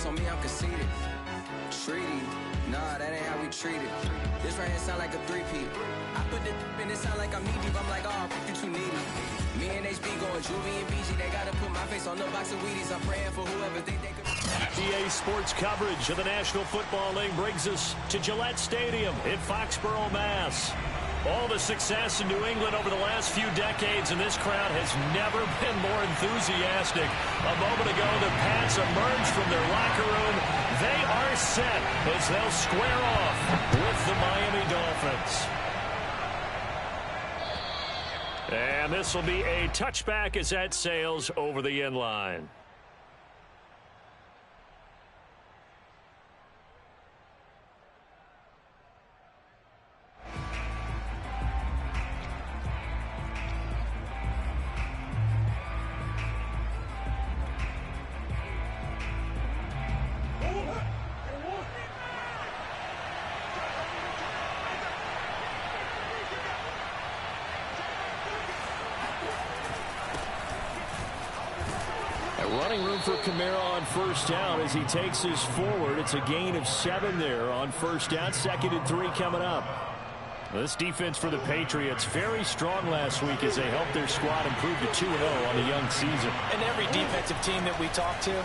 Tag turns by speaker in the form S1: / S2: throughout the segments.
S1: focus on me, I'm conceited. Treaty, nah, that ain't how we treat it. This right here sound like a three-peat. I put the in it sound like I'm knee deep. I'm like, oh, you too needy. Me and HB going Juvie and BG. They gotta put my face on the box of Wheaties. I'm praying for whoever think they could.
S2: EA Sports coverage of the National Football League brings us to Gillette Stadium in Foxborough, Mass. All the success in New England over the last few decades, and this crowd has never been more enthusiastic. A moment ago, the Pats emerged from their locker room. They are set as they'll square off with the Miami Dolphins. And this will be a touchback as that sails over the end line. Running room for Kamara on first down as he takes us forward. It's a gain of 7 there on first down. 2nd and 3 coming up. This defense for the Patriots very strong last week as they helped their squad improve to 2-0 on the young season.
S3: And every defensive team that we talk to,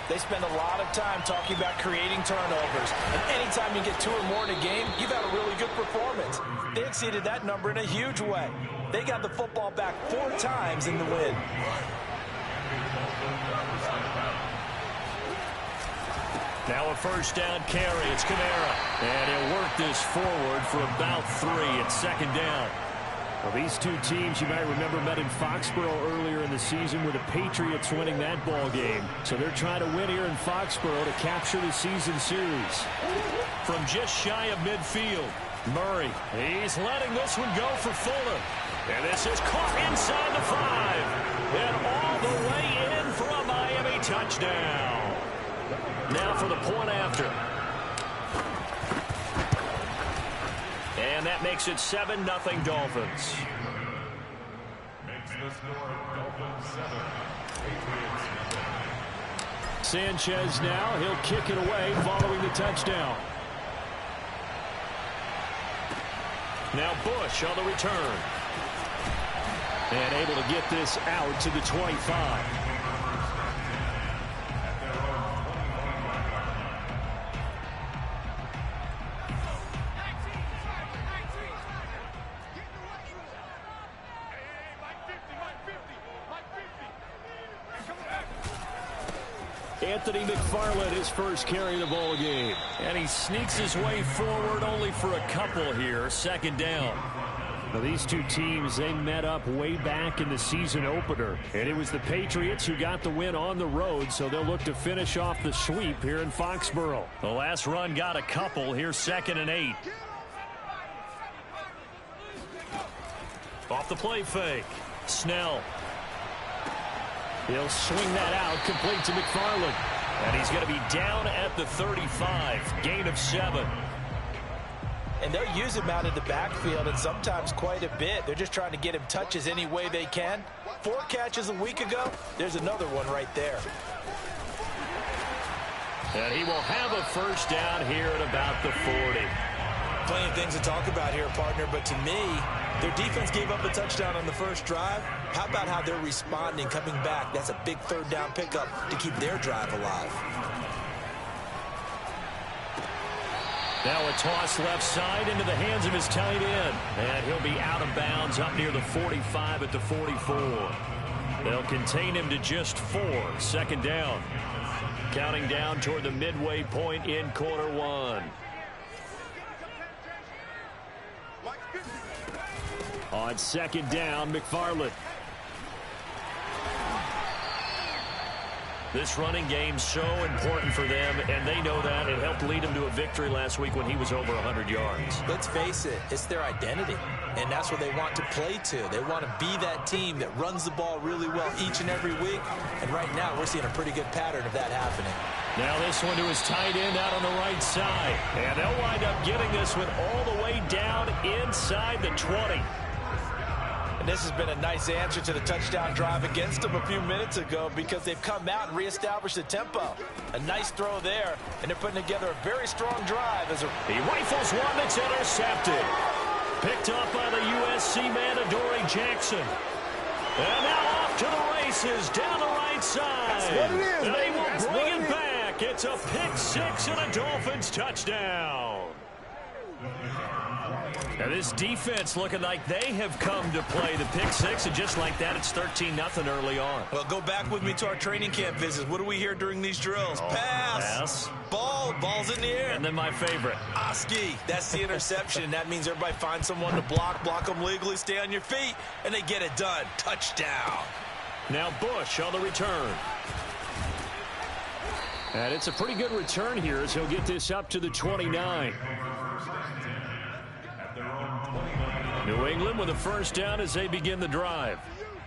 S3: they spend a lot of time talking about creating turnovers. And anytime you get 2 or more in a game, you've had a really good performance. They exceeded that number in a huge way. They got the football back 4 times in the win.
S2: Now a first down carry. It's Kamara. And he'll work this forward for about 3 at 2nd down. Well, these two teams, you might remember, met in Foxborough earlier in the season with the Patriots winning that ball game. So they're trying to win here in Foxborough to capture the season series. From just shy of midfield, Murray. He's letting this one go for Fuller. And this is caught inside the 5. And all the way in for a Miami touchdown. Now for the point after. And that makes it 7-0 Dolphins. Makes the score Dolphins 7, Patriots 7. Sanchez now. He'll kick it away following the touchdown. Now Bush on the return. And able to get this out to the 25. Anthony McFarland, his first carry of the ball game. And he sneaks his way forward only for a couple here. 2nd down. Now these two teams, they met up way back in the season opener. And it was the Patriots who got the win on the road, so they'll look to finish off the sweep here in Foxborough. The last run got a couple. Here's 2nd and 8. Off the play fake. Snell. He'll swing that out, complete to McFarland. And he's going to be down at the 35. Gain of 7.
S3: And they'll use him out in the backfield, and sometimes quite a bit. They're just trying to get him touches any way they can. 4 catches a week ago. There's another one right there.
S2: And he will have a first down here at about the 40.
S3: Plenty of things to talk about here, partner, but to me, their defense gave up a touchdown on the first drive. How about how they're responding, coming back? That's a big 3rd down pickup to keep their drive alive.
S2: Now a toss left side into the hands of his tight end. And he'll be out of bounds up near the 45 at the 44. They'll contain him to just 4. 2nd down. Counting down toward the midway point in quarter 1. On 2nd down, McFarland. This running game's so important for them, and they know that. It helped lead them to a victory last week when he was over 100 yards.
S3: Let's face it, it's their identity, and that's what they want to play to. They want to be that team that runs the ball really well each and every week, and right now we're seeing a pretty good pattern of that happening.
S2: Now this one to his tight end out on the right side, and they'll wind up getting this one all the way down inside the 20.
S3: this has been a nice answer to the touchdown drive against them a few minutes ago because they've come out and reestablished the tempo. A nice throw there, and they're putting together a very strong drive.
S2: He rifles one that's intercepted. Picked up by the USC man, Adoree Jackson. And now off to the races down the right side.
S4: That's what it is,
S2: and
S4: baby.
S2: they will
S4: That's
S2: bring
S4: what
S2: it
S4: it
S2: back. It's a pick six and a Dolphins touchdown. Now this defense looking like they have come to play the pick six, and just like that, it's 13-0 early on.
S3: Well, go back with me to our training camp visits. What do we hear during these drills? Pass. Ball's in the air.
S2: And then my favorite.
S3: Oski. That's the interception. That means everybody finds someone to block them legally, stay on your feet, and they get it done. Touchdown.
S2: Now Bush on the return. And it's a pretty good return here as he'll get this up to the 29. New England with a first down as they begin the drive.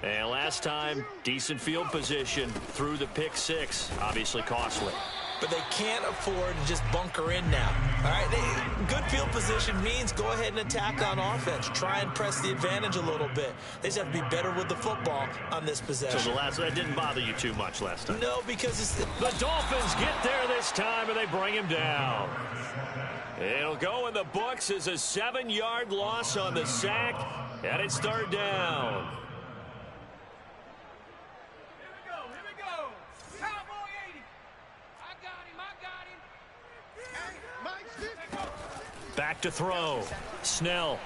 S2: And last time, decent field position through the pick six. Obviously costly.
S3: But they can't afford to just bunker in now. All right, good field position means go ahead and attack on offense. Try and press the advantage a little bit. They just have to be better with the football on this possession.
S2: So that didn't bother you too much last time?
S3: No, because it's
S2: the Dolphins get there this time, and they bring him down. It'll go in the books as a 7-yard loss on the sack, and it's third down.
S5: Here we go. Cowboy 80. I got him.
S2: Back to throw. Snell.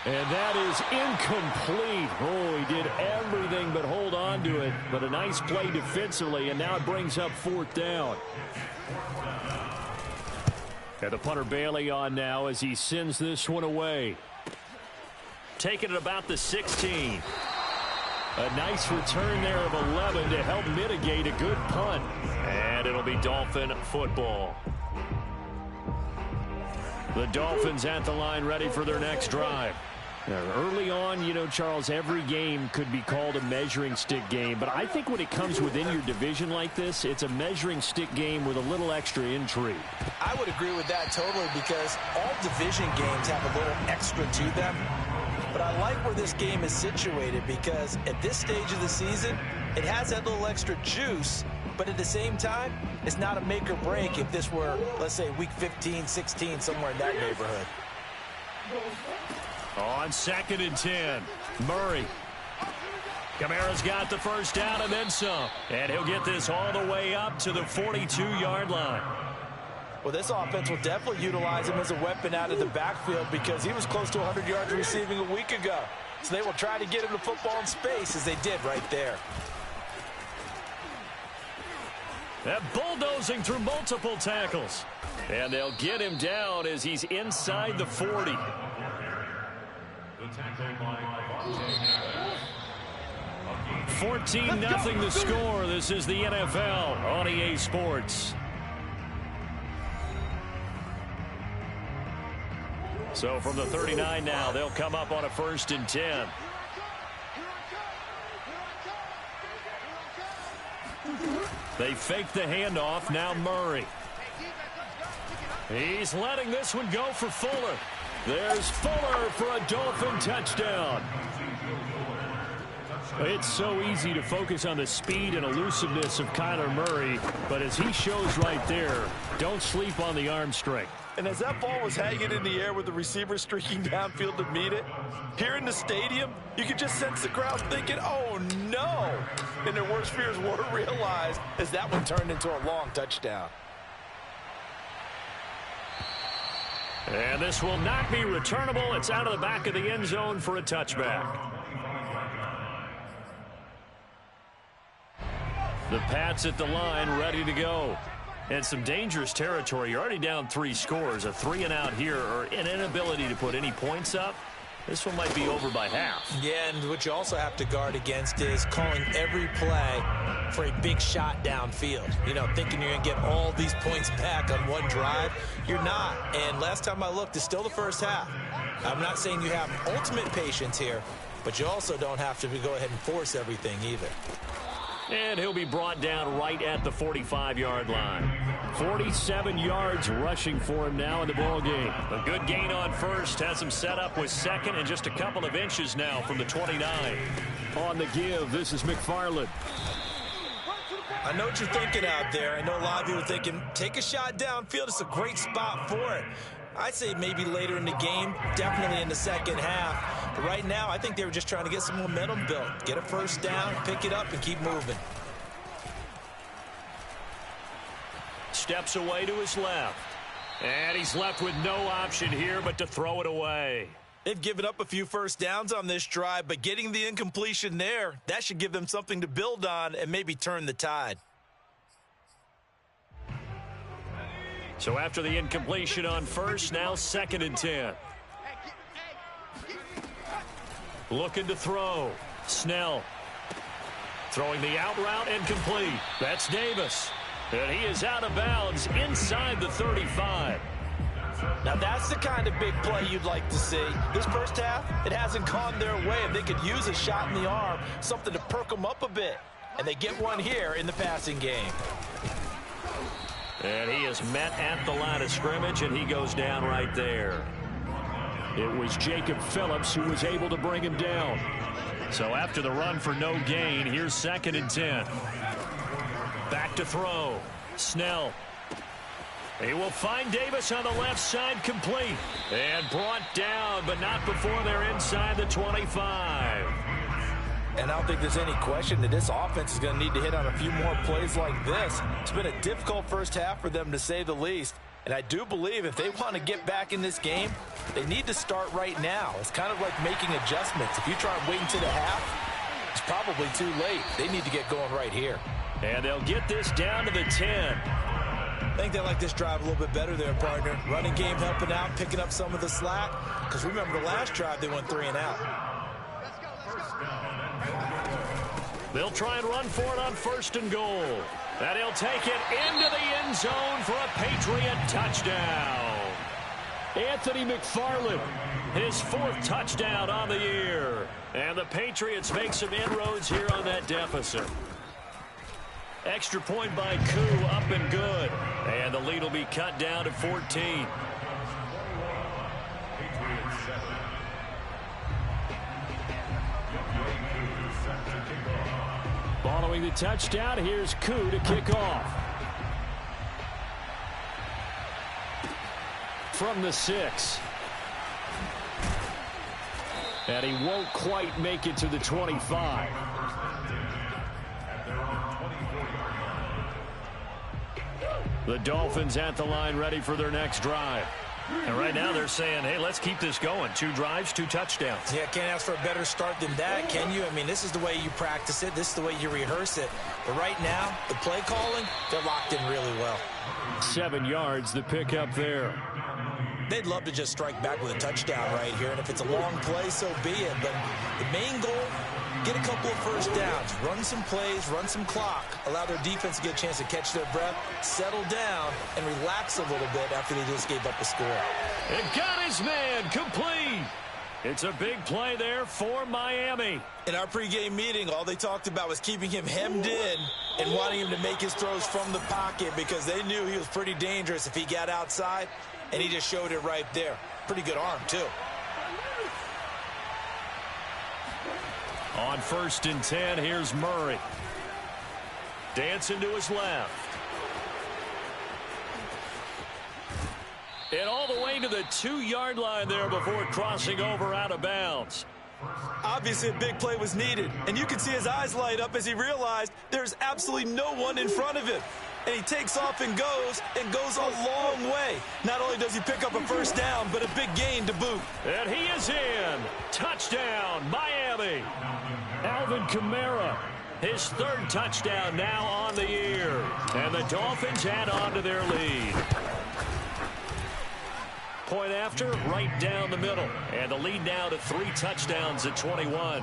S2: And that is incomplete. Oh, he did everything but hold on to it. But a nice play defensively, and now it brings up fourth down. And the punter Bailey on now as he sends this one away. Taking it about the 16. A nice return there of 11 to help mitigate a good punt. And it'll be Dolphin football. The Dolphins at the line ready for their next drive. Now, early on, you know, Charles, every game could be called a measuring stick game. But I think when it comes within your division like this, it's a measuring stick game with a little extra intrigue.
S3: I would agree with that totally because all division games have a little extra to them. But I like where this game is situated because at this stage of the season, it has that little extra juice. But at the same time, it's not a make or break if this were, let's say, week 15, 16, somewhere in that neighborhood.
S2: On 2nd and 10, Murray. Kamara's got the first down and then some. And he'll get this all the way up to the 42-yard line.
S3: Well, this offense will definitely utilize him as a weapon out of the backfield because he was close to 100 yards receiving a week ago. So they will try to get him the football in space as they did right there.
S2: They're bulldozing through multiple tackles. And they'll get him down as he's inside the 40. 14-0 the score. This is the NFL on EA Sports. So from the 39 now, they'll come up on a 1st and 10. They fake the handoff. Now Murray. He's letting this one go for Fuller. There's Fuller for a Dolphin touchdown. It's so easy to focus on the speed and elusiveness of Kyler Murray, but as he shows right there, don't sleep on the arm strength.
S3: And as that ball was hanging in the air with the receiver streaking downfield to meet it, here in the stadium, you could just sense the crowd thinking, oh, no. And their worst fears were realized as that one turned into a long touchdown.
S2: And this will not be returnable. It's out of the back of the end zone for a touchback. The Pats at the line ready to go. And some dangerous territory. You're already down 3 scores. A 3-and-out here or an inability to put any points up. This one might be over by half.
S3: Yeah, and what you also have to guard against is calling every play for a big shot downfield. You know, thinking you're going to get all these points back on one drive. You're not. And last time I looked, it's still the first half. I'm not saying you have ultimate patience here, but you also don't have to go ahead and force everything either.
S2: And he'll be brought down right at the 45-yard line. 47 yards rushing for him now in the ball game. A good gain on first has him set up with second and just a couple of inches now from the 29. On the give, this is McFarland.
S3: I know what you're thinking out there. I know a lot of you are thinking, take a shot downfield. It's a great spot for it. I'd say maybe later in the game, definitely in the second half. But right now, I think they were just trying to get some momentum built. Get a first down, pick it up, and keep moving.
S2: Steps away to his left. And he's left with no option here but to throw it away.
S3: They've given up a few first downs on this drive, but getting the incompletion there, that should give them something to build on and maybe turn the tide.
S2: So after the incompletion on first, now 2nd and 10. Looking to throw. Snell. Throwing the out route and complete. That's Davis. And he is out of bounds inside the 35.
S3: Now that's the kind of big play you'd like to see. This first half, it hasn't gone their way, and they could use a shot in the arm, something to perk them up a bit. And they get one here in the passing game.
S2: And he is met at the line of scrimmage, and he goes down right there. It was Jacob Phillips who was able to bring him down. So after the run for no gain, here's 2nd and 10. Back to throw. Snell. He will find Davis on the left side, complete. And brought down, but not before they're inside the 25.
S3: And I don't think there's any question that this offense is going to need to hit on a few more plays like this. It's been a difficult first half for them, to say the least. And I do believe if they want to get back in this game, they need to start right now. It's kind of like making adjustments. If you try and wait until the half, it's probably too late. They need to get going right here.
S2: And they'll get this down to the 10.
S3: I think they like this drive a little bit better there, partner. Running game helping out, picking up some of the slack. Because remember, the last drive, they went 3 and out.
S2: They'll try and run for it on 1st and goal. And he'll take it into the end zone for a Patriot touchdown. Anthony McFarland, his 4th touchdown on the year. And the Patriots make some inroads here on that deficit. Extra point by Koo, up and good. And the lead will be cut down to 14. Following the touchdown, here's Koo to kick off. From the 6. And he won't quite make it to the 25. The Dolphins at the line, ready for their next drive. And right now they're saying, hey, let's keep this going. 2 drives, 2 touchdowns.
S3: Yeah, can't ask for a better start than that, can you? I mean, this is the way you practice it. This is the way you rehearse it. But right now, the play calling, they're locked in really well.
S2: 7 yards, the pickup there.
S3: They'd love to just strike back with a touchdown right here. And if it's a long play, so be it. But the main goal, get a couple of first downs, run some plays, run some clock, allow their defense to get a chance to catch their breath, settle down, and relax a little bit after they just gave up a score.
S2: And got his man, complete. It's a big play there for Miami.
S3: In our pregame meeting, all they talked about was keeping him hemmed in and wanting him to make his throws from the pocket because they knew he was pretty dangerous if he got outside, and he just showed it right there. Pretty good arm, too.
S2: On 1st and 10, here's Murray. Dancing to his left. And all the way to the 2-yard line there before crossing over out of bounds.
S3: Obviously, a big play was needed, and you can see his eyes light up as he realized there's absolutely no one in front of him. And he takes off and goes a long way. Not only does he pick up a first down, but a big gain to boot.
S2: And he is in. Touchdown, Miami. Alvin Kamara, his 3rd touchdown now on the year. And the Dolphins add on to their lead. Point after, right down the middle. And the lead now to 3 touchdowns at 21.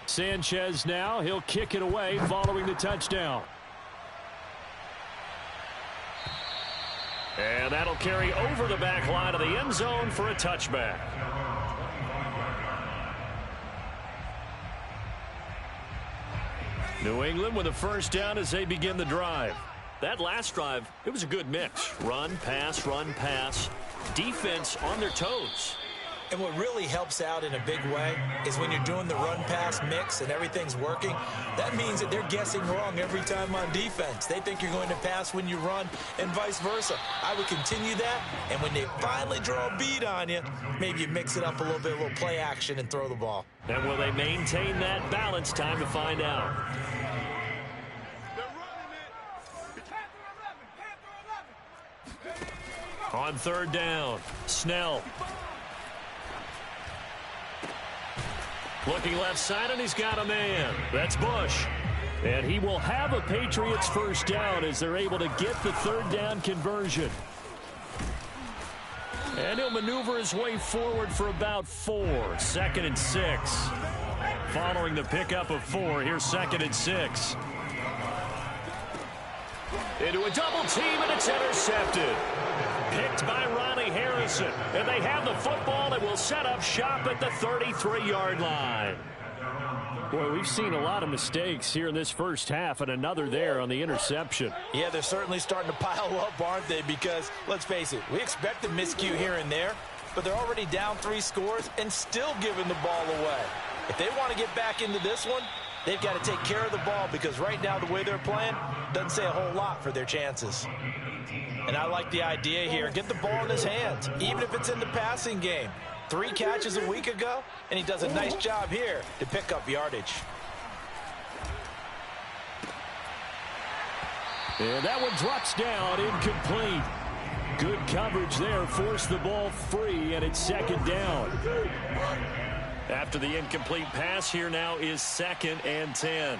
S2: Sanchez now, he'll kick it away following the touchdown. And that'll carry over the back line of the end zone for a touchback. New England with a first down as they begin the drive. That last drive, it was a good mix. Run, pass, defense on their toes.
S3: And what really helps out in a big way is when you're doing the run-pass mix and everything's working, that means that they're guessing wrong every time on defense. They think you're going to pass when you run and vice versa. I would continue that, and when they finally draw a beat on you, maybe you mix it up a little bit, a little play action, and throw the ball.
S2: And will they maintain that balance? Time to find out. On third down, Snell. Looking left side, and he's got a man. That's Bush. And he will have a Patriots first down as they're able to get the third down conversion. And he'll maneuver his way forward for about 4. 2nd and 6. Following the pickup of 4, here's 2nd and 6. Into a double team, and it's intercepted. Picked by Ronnie Harrison. And they have the football that will set up shop at the 33-yard line. Boy, we've seen a lot of mistakes here in this first half, and another there on the interception.
S3: Yeah, they're certainly starting to pile up, aren't they? Because, let's face it, we expect a miscue here and there, but they're already down 3 scores and still giving the ball away. If they want to get back into this one, they've got to take care of the ball, because right now the way they're playing doesn't say a whole lot for their chances. And I like the idea here. Get the ball in his hands, even if it's in the passing game. 3 catches a week ago, and he does a nice job here to pick up yardage.
S2: And that one drops down, incomplete. Good coverage there, forced the ball free, and it's 2nd down. After the incomplete pass, here now is 2nd and 10.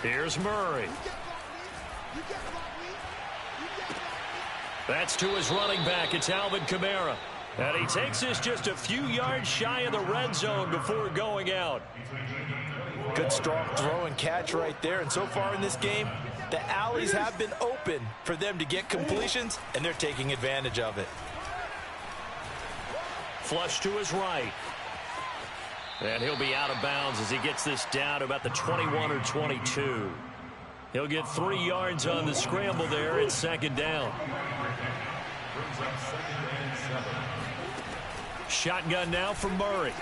S2: Here's Murray. That's to his running back. It's Alvin Kamara. And he takes this just a few yards shy of the red zone before going out.
S3: Good strong throw and catch right there. And so far in this game, the alleys have been open for them to get completions, and they're taking advantage of it.
S2: Flush to his right. And he'll be out of bounds as he gets this down to about the 21 or 22. He'll get 3 yards on the scramble there. It's 2nd down. Shotgun now from Murray.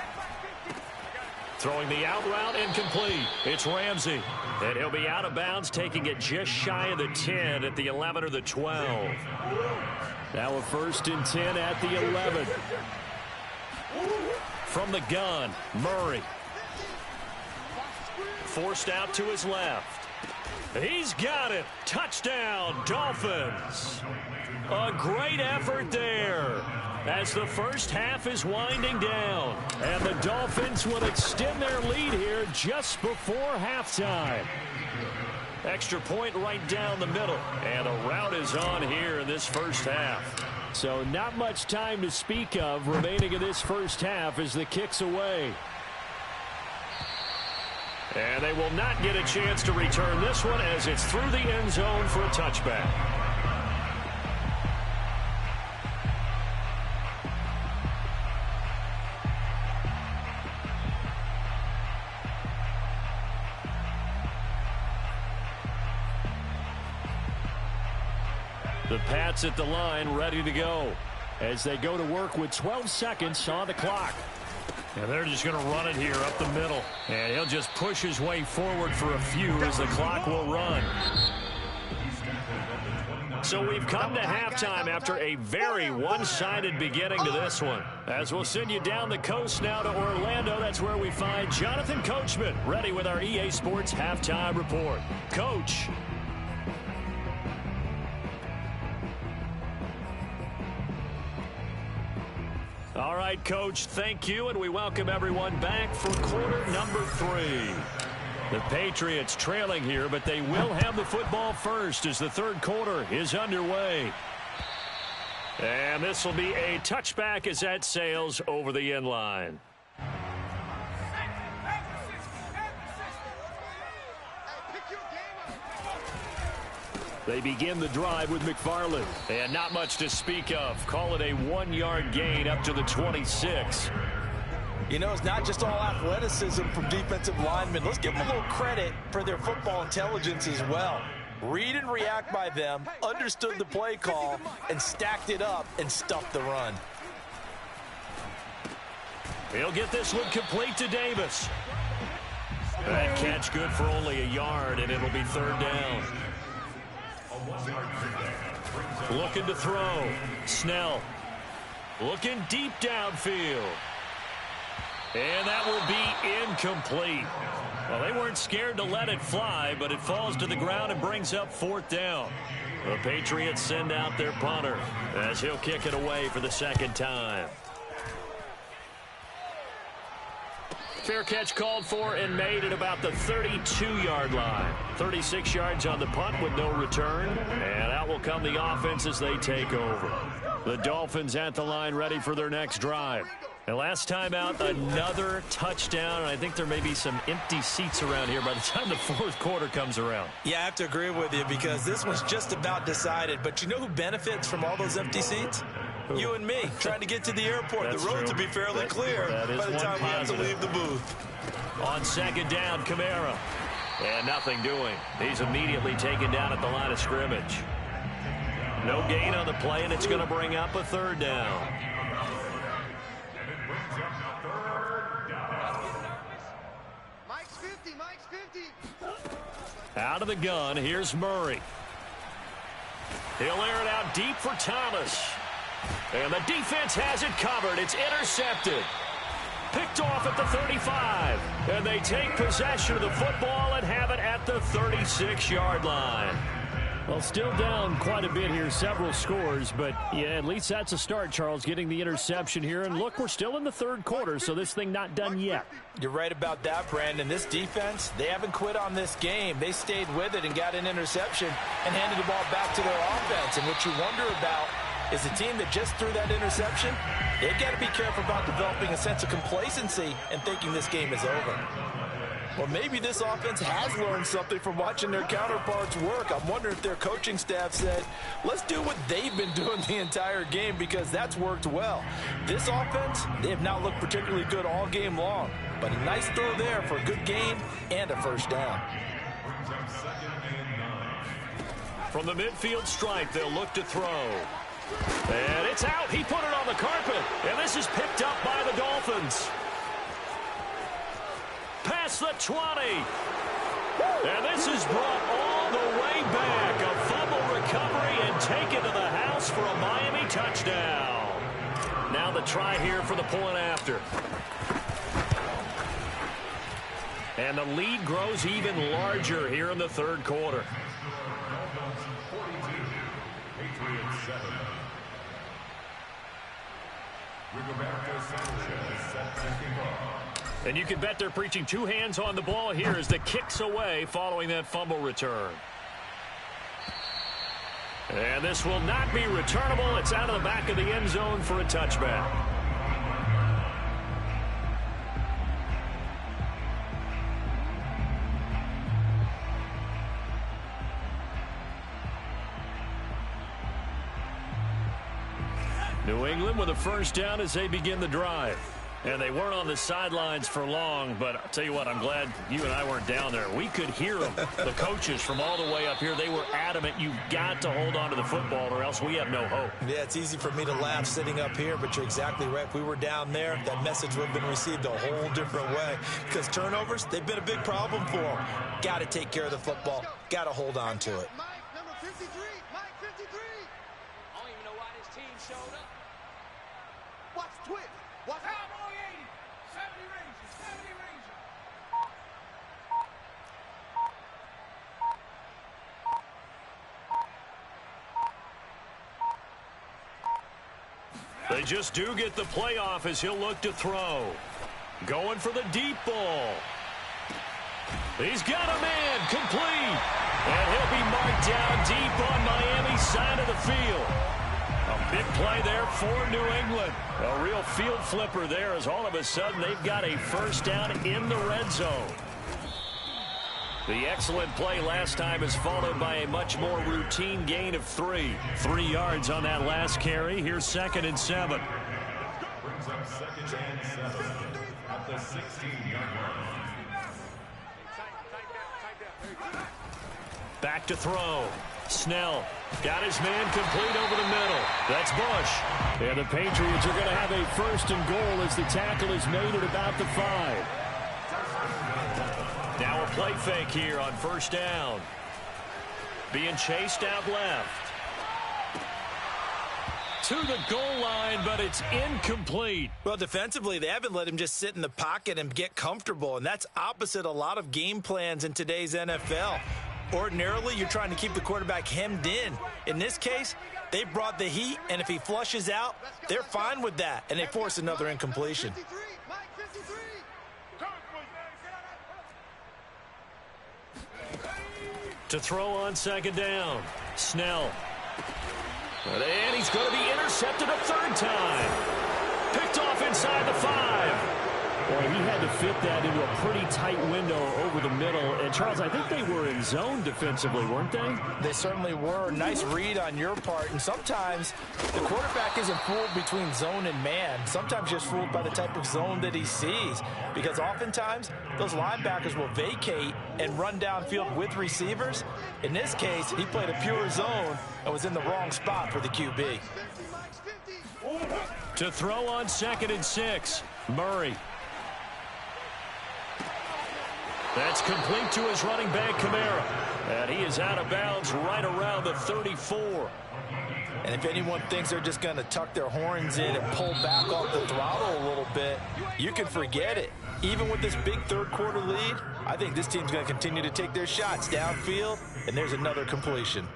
S2: Throwing the out route, incomplete. It's Ramsey. And he'll be out of bounds, taking it just shy of the 10 at the 11 or the 12. Now a 1st and 10 at the 11. From the gun, Murray. Forced out to his left. He's got it. Touchdown, Dolphins. A great effort there as the first half is winding down. And the Dolphins will extend their lead here just before halftime. Extra point right down the middle. And the route is on here in this first half. So not much time to speak of remaining in this first half as the kick's away. And they will not get a chance to return this one as it's through the end zone for a touchback. The Pats at the line ready to go as they go to work with 12 seconds on the clock. And they're just going to run it here up the middle. And he'll just push his way forward for a few as the clock will run. So we've come to halftime after a very one-sided beginning to this one. As we'll send you down the coast now to Orlando, that's where we find Jonathan Coachman ready with our EA Sports Halftime Report. Coach. All right, Coach, thank you, and we welcome everyone back for quarter number 3. The Patriots trailing here, but they will have the football first as the third quarter is underway. And this will be a touchback as that sails over the end line. They begin the drive with McFarland. And not much to speak of. Call it a 1-yard gain up to the 26.
S3: You know, it's not just all athleticism from defensive linemen. Let's give them a little credit for their football intelligence as well. Read and react by them, understood the play call, and stacked it up and stuffed the run.
S2: He'll get this one complete to Davis. That catch good for only a yard, and it'll be third down. Looking to throw. Snell. Looking deep downfield. And that will be incomplete. Well, they weren't scared to let it fly, but it falls to the ground and brings up fourth down. The Patriots send out their punter as he'll kick it away for the second time. Fair catch called for and made at about the 32-yard line. 36 yards on the punt with no return. And out will come the offense as they take over. The Dolphins at the line ready for their next drive. And last time out, another touchdown. And I think there may be some empty seats around here by the time the fourth quarter comes around.
S3: Yeah, I have to agree with you because this one's just about decided. But you know who benefits from all those empty seats? Who? You and me, trying to get to the airport. The roads will be fairly clear by the time we have to leave the booth.
S2: On second down, Kamara. And nothing doing. He's immediately taken down at the line of scrimmage. No gain on the play, and it's going to bring up a third down.
S5: Mike's 50, Mike's 50.
S2: Out of the gun, here's Murray. He'll air it out deep for Thomas. And the defense has it covered. It's intercepted. Picked off at the 35. And they take possession of the football and have it at the 36-yard line. Well, still down quite a bit here, several scores, but yeah, at least that's a start, Charles, getting the interception here. And look, we're still in the third quarter, so this thing not done yet.
S3: You're right about that, Brandon. This defense, they haven't quit on this game. They stayed with it and got an interception and handed the ball back to their offense. And what you wonder about is a team that just threw that interception, they've got to be careful about developing a sense of complacency and thinking this game is over. Well, maybe this offense has learned something from watching their counterparts work. I'm wondering if their coaching staff said, let's do what they've been doing the entire game because that's worked well. This offense, they have not looked particularly good all game long, but a nice throw there for a good gain and a first down.
S2: From the midfield stripe, they'll look to throw. And it's out. He put it on the carpet, and this is picked up by the Dolphins. Past the 20. And this is brought all the way back. A fumble recovery and taken to the house for a Miami touchdown. Now the try here for the point after. And the lead grows even larger here in the third quarter. And you can bet they're preaching two hands on the ball here as the kick's away following that fumble return. And this will not be returnable. It's out of the back of the end zone for a touchback. New England with a first down as they begin the drive. And they weren't on the sidelines for long, but I'll tell you what, I'm glad you and I weren't down there. We could hear them, the coaches from all the way up here. They were adamant, you've got to hold on to the football or else we have no hope.
S3: Yeah, it's easy for me to laugh sitting up here, but you're exactly right. If we were down there, that message would have been received a whole different way. Because turnovers, they've been a big problem for them. Got to take care of the football. Got to hold on to it.
S5: Mike, number 53, Mike 53.
S4: I don't even know why this team showed up.
S5: Watch Twitch. Watch Cowboy 80. 70 Rangers, 70 Rangers.
S2: They just do get the playoff as he'll look to throw. Going for the deep ball. He's got a man complete. And he'll be marked down deep on Miami's side of the field. A big play there for New England. A real field flipper there as all of a sudden they've got a first down in the red zone. The excellent play last time is followed by a much more routine gain of 3. 3 yards on that last carry. Here's 2nd and 7.
S6: the 16-yard line.
S2: Back to throw. Snell got his man complete over the middle. That's Bush. And the Patriots are going to have a first and goal as the tackle is made at about the 5. Now a play fake here on first down. Being chased out left. To the goal line, but it's incomplete.
S3: Well, defensively, they haven't let him just sit in the pocket and get comfortable, and that's opposite a lot of game plans in today's NFL. Ordinarily, you're trying to keep the quarterback hemmed in. In this case, they brought the heat, and if he flushes out, they're fine with that, and they force another incompletion.
S2: To throw on second down. Snell. And he's going to be intercepted a third time. Picked off inside the 5. Boy, he had to fit that into a pretty tight window over the middle. And, Charles, I think they were in zone defensively, weren't they?
S3: They certainly were. Nice read on your part. And sometimes the quarterback isn't fooled between zone and man. Sometimes just fooled by the type of zone that he sees. Because oftentimes, those linebackers will vacate and run downfield with receivers. In this case, he played a pure zone and was in the wrong spot for the QB.
S2: To throw on 2nd and 6, Murray. That's complete to his running back, Kamara. And he is out of bounds right around the 34.
S3: And if anyone thinks they're just going to tuck their horns in and pull back off the throttle a little bit, you can forget it. Even with this big third-quarter lead, I think this team's going to continue to take their shots downfield, and there's another completion.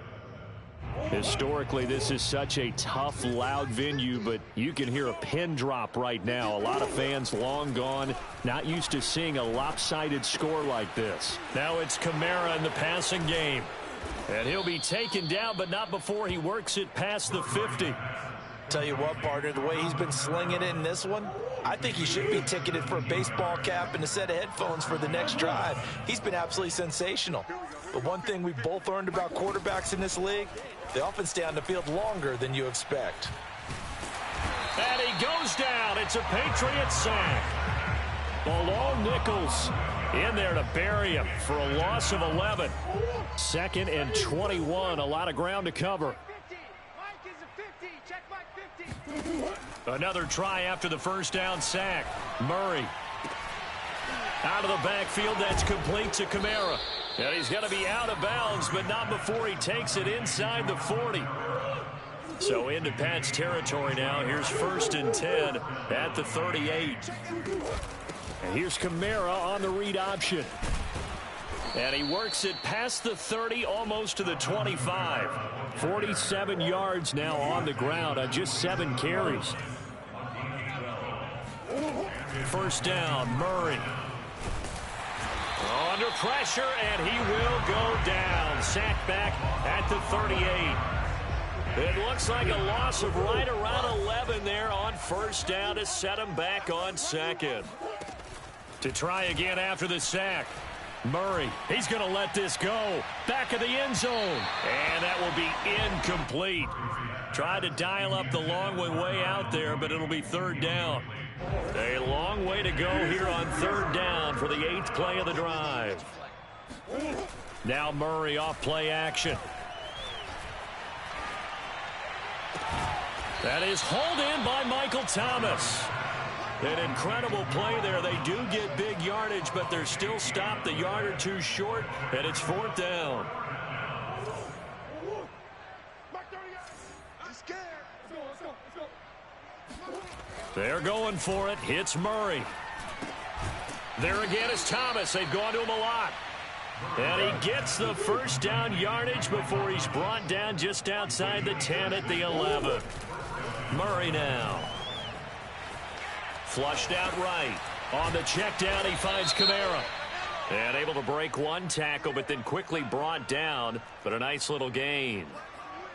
S2: Historically, this is such a tough, loud venue, but you can hear a pin drop right now. A lot of fans long gone, not used to seeing a lopsided score like this. Now it's Kamara in the passing game. And he'll be taken down, but not before he works it past the 50.
S3: Tell you what, partner, the way he's been slinging it in this one, I think he should be ticketed for a baseball cap and a set of headphones for the next drive. He's been absolutely sensational. But one thing we've both learned about quarterbacks in this league, they often stay on the field longer than you expect.
S2: And he goes down. It's a Patriots sack. Malone Nichols in there to bury him for a loss of 11. 2nd and 21. A lot of ground to cover. Another try after the first down sack. Murray. Out of the backfield, that's complete to Kamara. And he's going to be out of bounds, but not before he takes it inside the 40. So into Pat's territory now. Here's 1st and 10 at the 38. And here's Kamara on the read option. And he works it past the 30, almost to the 25. 47 yards now on the ground on just 7 carries. First down, Murray. Under pressure, and he will go down. Sacked back at the 38. It looks like a loss of right around 11 there on first down to set him back on 2nd. To try again after the sack. Murray, he's going to let this go. Back of the end zone. And that will be incomplete. Tried to dial up the long way out there, but it'll be 3rd down. A long way to go here on 3rd down for the 8th play of the drive. Now Murray off play action. That is hauled in by Michael Thomas. An incredible play there. They do get big yardage, but they're still stopped a yard or two short, and it's 4th down. They're going for it. Hits Murray. There again is Thomas. They've gone to him a lot. And he gets the first down yardage before he's brought down just outside the 10 at the 11. Murray now. Flushed out right. On the check down, he finds Kamara. And able to break one tackle, but then quickly brought down. But a nice little gain.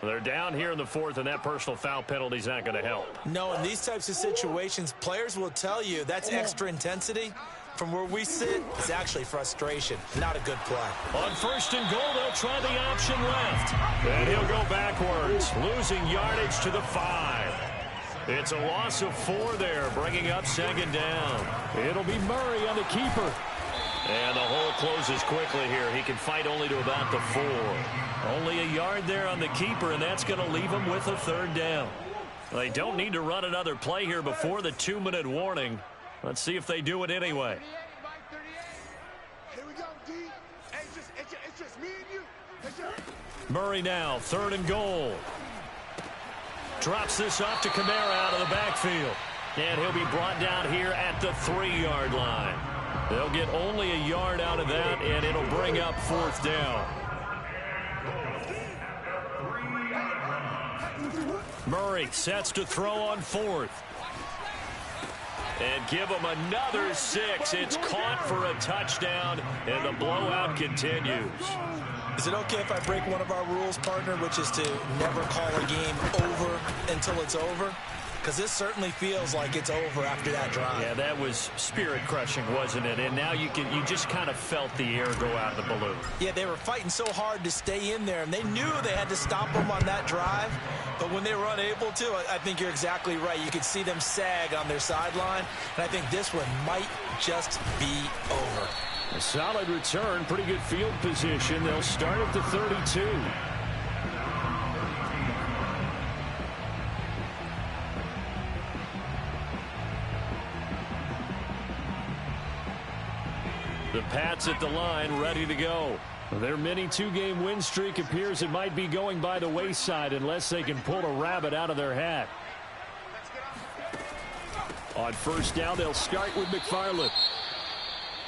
S2: They're down here in the 4th, and that personal foul penalty is not going to help.
S3: No, in these types of situations, players will tell you that's extra intensity. From where we sit, it's actually frustration. Not a good play.
S2: On 1st and goal, they'll try the option left. And he'll go backwards, losing yardage to the 5. It's a loss of 4 there, bringing up second down. It'll be Murray on the keeper. And the hole closes quickly here. He can fight only to about the 4. Only a yard there on the keeper, and that's going to leave him with a 3rd down. They don't need to run another play here before the 2-minute warning. Let's see if they do it anyway.
S5: Here we go, D. It's just me and you.
S2: Murray now, 3rd and goal. Drops this off to Kamara out of the backfield. And he'll be brought down here at the 3-yard line. They'll get only a yard out of that, and it'll bring up 4th down. Murray sets to throw on 4th. And give him another 6. It's caught for a touchdown, and the blowout continues.
S3: Is it okay if I break one of our rules, partner, which is to never call a game over until it's over? Because this certainly feels like it's over after that drive.
S2: Yeah, that was spirit-crushing, wasn't it? And now you just kind of felt the air go out of the balloon.
S3: Yeah, they were fighting so hard to stay in there, and they knew they had to stop them on that drive. But when they were unable to, I think you're exactly right. You could see them sag on their sideline, and I think this one might just be over.
S2: A solid return, pretty good field position. They'll start at the 32. The Pats at the line, ready to go. Their mini 2-game win streak appears it might be going by the wayside unless they can pull a rabbit out of their hat. On 1st down, they'll start with McFarland.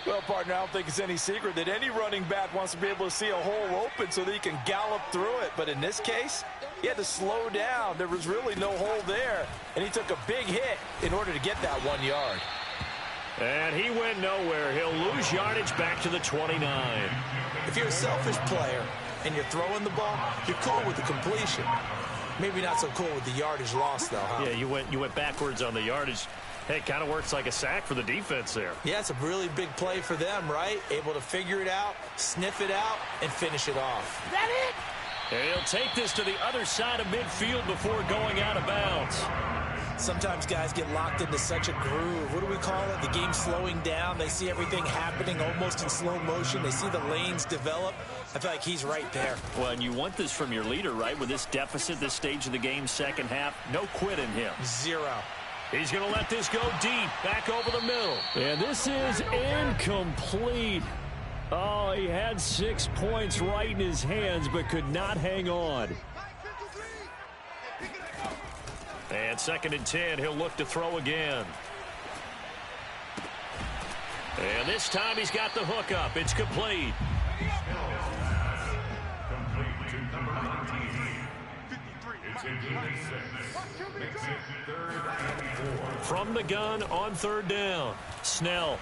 S3: Well, partner, I don't think it's any secret that any running back wants to be able to see a hole open so that he can gallop through it. But in this case, he had to slow down. There was really no hole there, and he took a big hit in order to get that 1 yard.
S2: And he went nowhere. He'll lose yardage back to the 29.
S3: If you're a selfish player and you're throwing the ball, you're cool with the completion. Maybe not so cool with the yardage loss, though, huh?
S2: Yeah, you went backwards on the yardage. Hey, it kind of works like a sack for the defense there.
S3: Yeah, it's a really big play for them, right? Able to figure it out, sniff it out, and finish it off.
S4: Is that it?
S2: And he'll take this to the other side of midfield before going out of bounds.
S3: Sometimes guys get locked into such a groove. What do we call it? The game slowing down. They see everything happening almost in slow motion. They see the lanes develop. I feel like he's right there.
S2: Well, and you want this from your leader, right? With this deficit, this stage of the game, second half, no quit in him.
S3: 0.
S2: He's going to let this go deep, back over the middle. And this is incomplete. Oh, he had 6 points right in his hands, but could not hang on. And 2nd and 10, he'll look to throw again. And this time he's got the hook up. It's complete.
S6: Complete to number 19. It's incomplete 6. Makes it 3rd and 4.
S2: From the gun on 3rd down. Snell.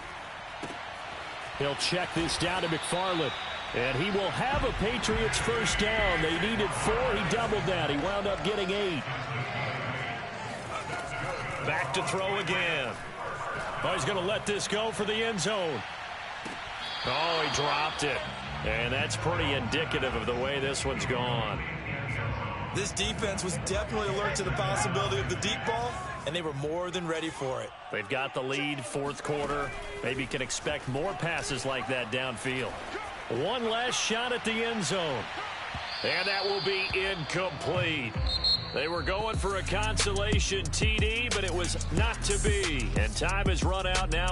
S2: He'll check this down to McFarland. And he will have a Patriots 1st down. They needed 4. He doubled that. He wound up getting 8. Back to throw again. Oh, he's going to let this go for the end zone. Oh, he dropped it. And that's pretty indicative of the way this one's gone.
S3: This defense was definitely alert to the possibility of the deep ball, and they were more than ready for it.
S2: They've got the lead, 4th quarter. Maybe can expect more passes like that downfield. One last shot at the end zone. And that will be incomplete. They were going for a consolation TD, but it was not to be. And time has run out now.